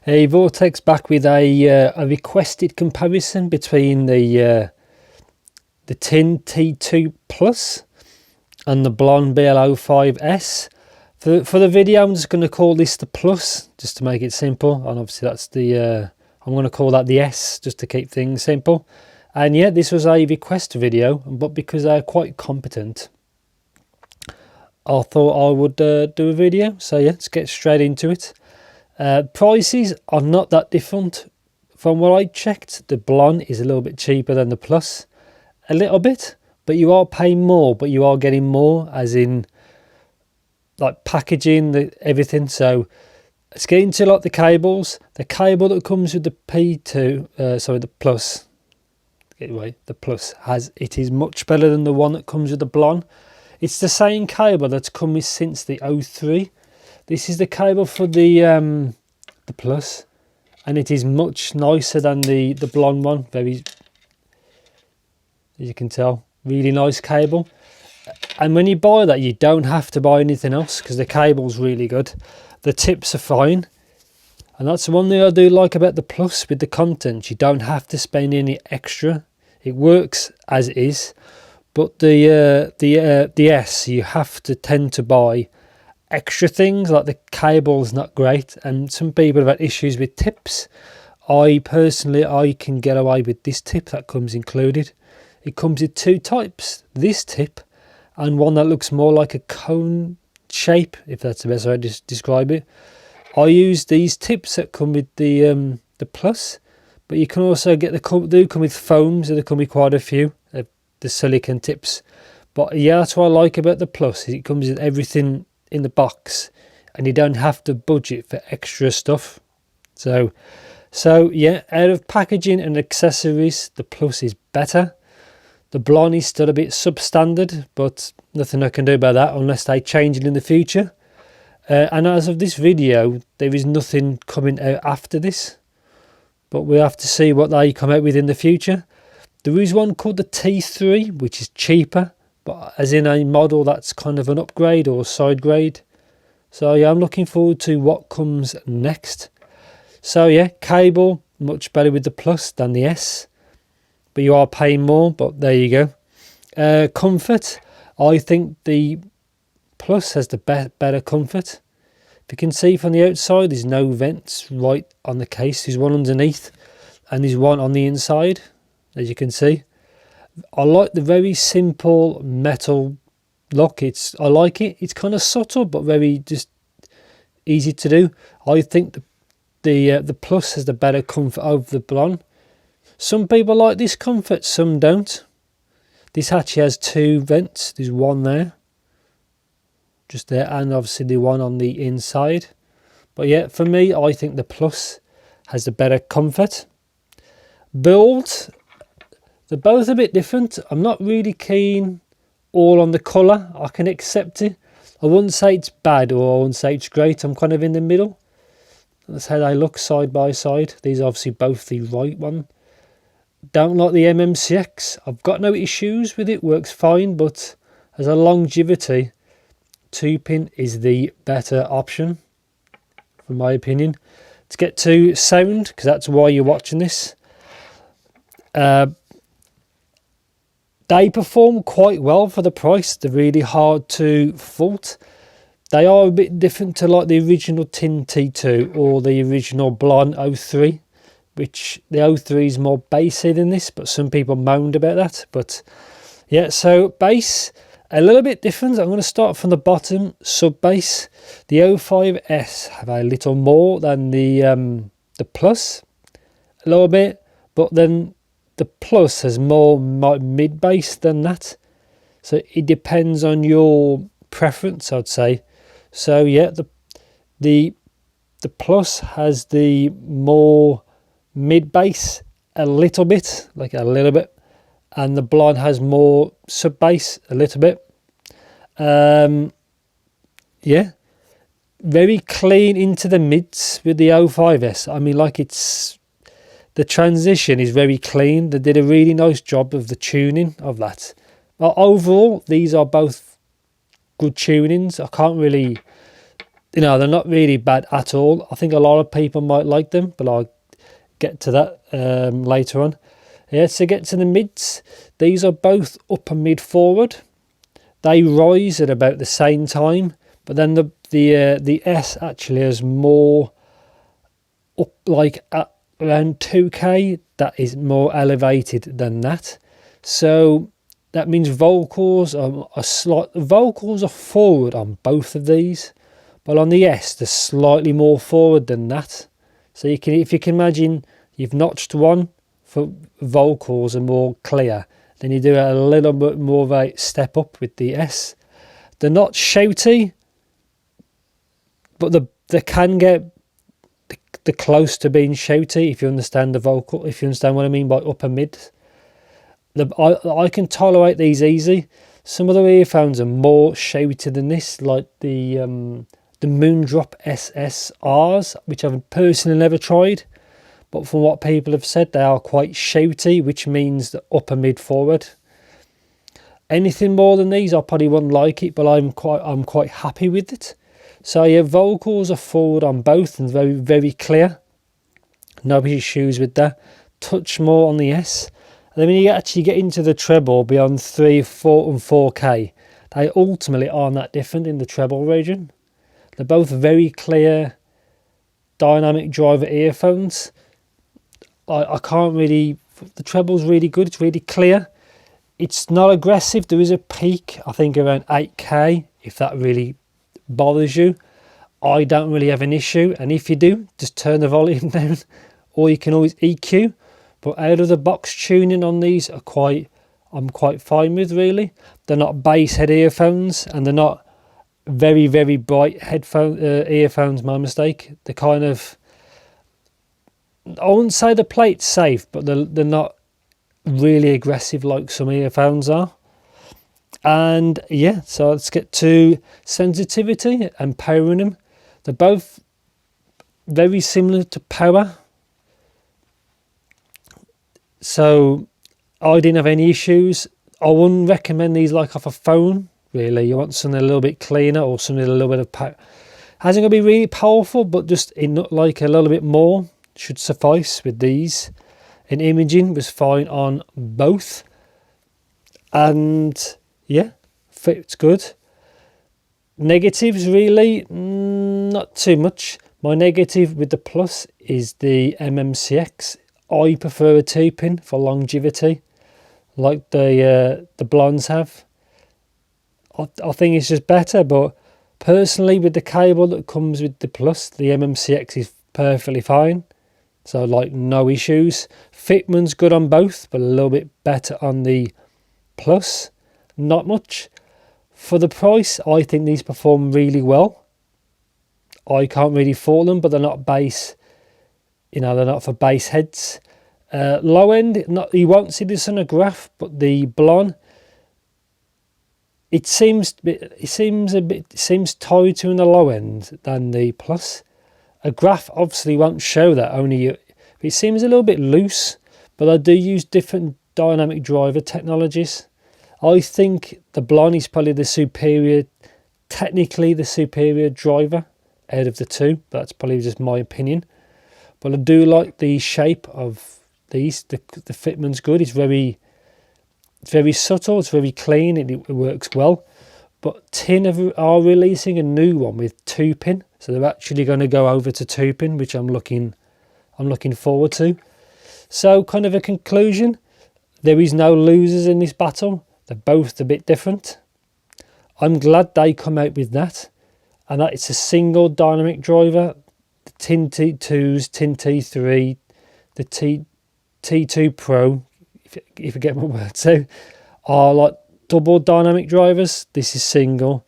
Hey, Vortex back with a requested comparison between the Tin T2 Plus and the Blon BL05s. For the video, I'm just going to call this the Plus, just to make it simple, and obviously that's the I'm going to call that the S, just to keep things simple. And yeah, this was a request video, but because they're quite competent, I thought I would do a video. So yeah, let's get straight into it. Prices are not that different. From what I checked, the Blon is a little bit cheaper than the Plus, a little bit, but you are paying more, but you are getting more, as in like packaging, everything. So let's get into like the cables. The cable that comes with the the Plus, anyway, the Plus it is much better than the one that comes with the Blon. It's the same cable that's come with since the 03. This is the cable for the Plus, and it is much nicer than the Blon one. Very, as you can tell, really nice cable. And when you buy that, you don't have to buy anything else because the cable's really good. The tips are fine, and that's the one thing I do like about the Plus with the content. You don't have to spend any extra. It works as is, but the S, you have to tend to buy extra things, like the cable's not great, and some people have had issues with tips. I can get away with this tip that comes included. It comes with two types, this tip and one that looks more like a cone shape, if that's the best way to describe it. I use these tips that come with the Plus, but you can also get they come with foams, and there come with quite a few the silicone tips. But yeah, that's what I like about the Plus, is it comes with everything in the box, and you don't have to budget for extra stuff. So yeah, out of packaging and accessories, the Plus is better. The Blon is still a bit substandard, but nothing I can do about that unless they change it in the future. And as of this video, there is nothing coming out after this, but we have to see what they come out with in the future. There is one called the T3, which is cheaper, but as in a model that's kind of an upgrade or side grade. So yeah, I'm looking forward to what comes next. So yeah, cable much better with the Plus than the S, but you are paying more, but there you go. Comfort, I think the Plus has the better comfort. If you can see from the outside, there's no vents right on the case. There's one underneath and there's one on the inside, as you can see. I like the very simple metal look. I like it. It's kind of subtle, but very just easy to do. I think the Plus has the better comfort over the Blon. Some people like this comfort, some don't. This actually has two vents. There's one there, just there, and obviously the one on the inside. But yeah, for me, I think the Plus has the better comfort. Build, they're both a bit different. I'm not really keen all on the colour. I can accept it. I wouldn't say it's bad, or I wouldn't say it's great. I'm kind of in the middle. That's how they look side by side. These are obviously both the right one. Don't like the MMCX. I've got no issues with it. Works fine, but as a longevity, 2-pin is the better option, from my opinion. Let's get to sound, because that's why you're watching this. They perform quite well for the price. They're really hard to fault. They are a bit different to like the original Tin T2 or the original Blon 03, which the 03 is more bassy than this, but some people moaned about that. But yeah, so bass, a little bit different. I'm going to start from the bottom, sub bass. The 05s have a little more than the Plus, a little bit, but then the Plus has more mid bass than that. So it depends on your preference, I'd say. So yeah, the Plus has the more mid bass, a little bit, and the Blon has more sub bass, a little bit. Yeah, very clean into the mids with the 05s. I mean, the transition is very clean. They did a really nice job of the tuning of that. Overall, these are both good tunings. I can't really you know, they're not really bad at all. I think a lot of people might like them, but I'll get to that later on. Yeah, to get to the mids, these are both upper mid forward. They rise at about the same time, but then the S actually has more up, like at around 2K. That is more elevated than that. So that means vocals vocals are forward on both of these, but on the S they're slightly more forward than that. So you can, if you can imagine, you've notched one for vocals and more clear, then you do a little bit more of a step up with the S. They're not shouty, but they can get the close to being shouty, if you understand the vocal, if you understand what I mean by upper mid. I can tolerate these easy. Some other earphones are more shouty than this, like the Moondrop SSRs, which I've personally never tried, but from what people have said, they are quite shouty, which means the upper mid forward. Anything more than these, I probably wouldn't like it, but I'm quite happy with it. So yeah, vocals are forward on both and very, very clear. No issues with that. Touch more on the S. And then when you actually get into the treble beyond 3, 4 and 4K, they ultimately aren't that different in the treble region. They're both very clear dynamic driver earphones. I can't really, the treble's really good, it's really clear. It's not aggressive. There is a peak, I think around 8K, if that really bothers you. I don't really have an issue, and if you do, just turn the volume down, or you can always EQ. But out of the box tuning on these are I'm quite fine with, really. They're not bass head earphones, and they're not very, very bright earphones, my mistake. They're kind of, I wouldn't say the plate's safe, but they're not really aggressive like some earphones are. And yeah, so let's get to sensitivity and powering them. They're both very similar to power, so I didn't have any issues. I wouldn't recommend these like off a phone, really. You want something a little bit cleaner, or something a little bit of power. Hasn't got to be really powerful, but just like a little bit more should suffice with these. And imaging was fine on both, and yeah, fits good. Negatives, really not too much. My negative with the Plus is the MMCX. I prefer a 2-pin for longevity, like the Blonds have. I think it's just better, but personally, with the cable that comes with the Plus, the MMCX is perfectly fine. So like no issues. Fitment's good on both, but a little bit better on the Plus. Not much. For the price, I think these perform really well. I can't really fault them, but they're not bass. You know, they're not for bass heads. Low end, you won't see this on a graph, but the Blon, it seems tighter in the low end than the Plus. A graph obviously won't show that, only it seems a little bit loose, but I do use different dynamic driver technologies. I think the Blon is probably technically the superior driver out of the two. That's probably just my opinion. But I do like the shape of these. The fitment's good. It's very subtle. It's very clean. It works well. But Tin are releasing a new one with 2-pin. So they're actually going to go over to 2-pin, which I'm looking forward to. So kind of a conclusion. There is no losers in this battle. They're both a bit different. I'm glad they come out with that, and that it's a single dynamic driver. The Tin T2s, Tin T3, the T2 Pro, if you get my words out, are like double dynamic drivers. This is single,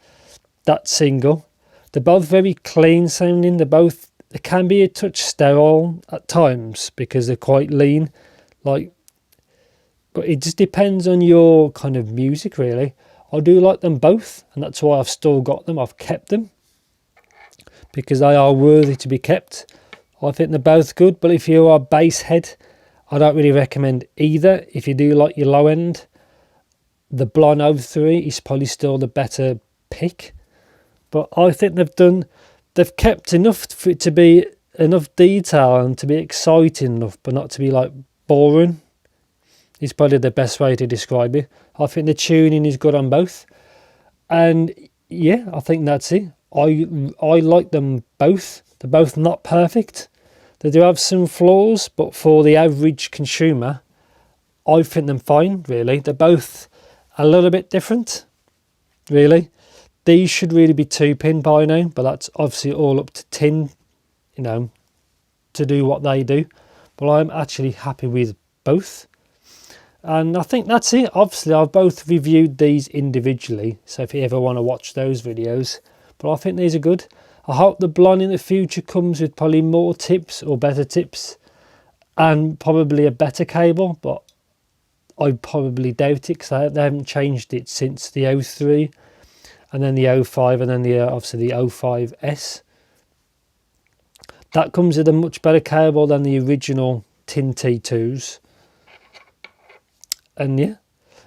that's single. They're both very clean sounding. They can be a touch sterile at times because they're quite lean, but it just depends on your kind of music, really. I do like them both, and that's why I've still got them. I've kept them because they are worthy to be kept. I think they're both good, but if you are bass head, I don't really recommend either. If you do like your low end, the Blon 03 is probably still the better pick. But I think they've done they've kept enough for it to be enough detail and to be exciting enough, but not to be like boring. Is probably the best way to describe it. I think the tuning is good on both, and yeah, I think that's it. I like them both. They're both not perfect. They do have some flaws, but for the average consumer, I think them fine, really. They're both a little bit different, really. These should really be 2-pin by now, but that's obviously all up to Tin, you know, to do what they do. But I'm actually happy with both. And I think that's it. Obviously, I've both reviewed these individually, so if you ever want to watch those videos. But I think these are good. I hope the Blon in the future comes with probably more tips or better tips and probably a better cable, but I probably doubt it because they haven't changed it since the 03 and then the 05 and then the obviously the 05s. That comes with a much better cable than the original Tin T2s. And yeah,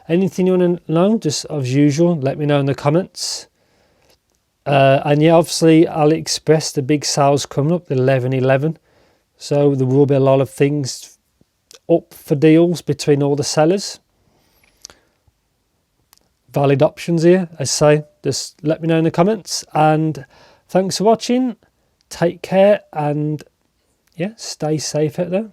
anything you want to know, just as usual, let me know in the comments. And yeah, obviously AliExpress, the big sale's coming up, the 11/11. So there will be a lot of things up for deals between all the sellers. Valid options here, I say. Just let me know in the comments. And thanks for watching. Take care and yeah, stay safe out there.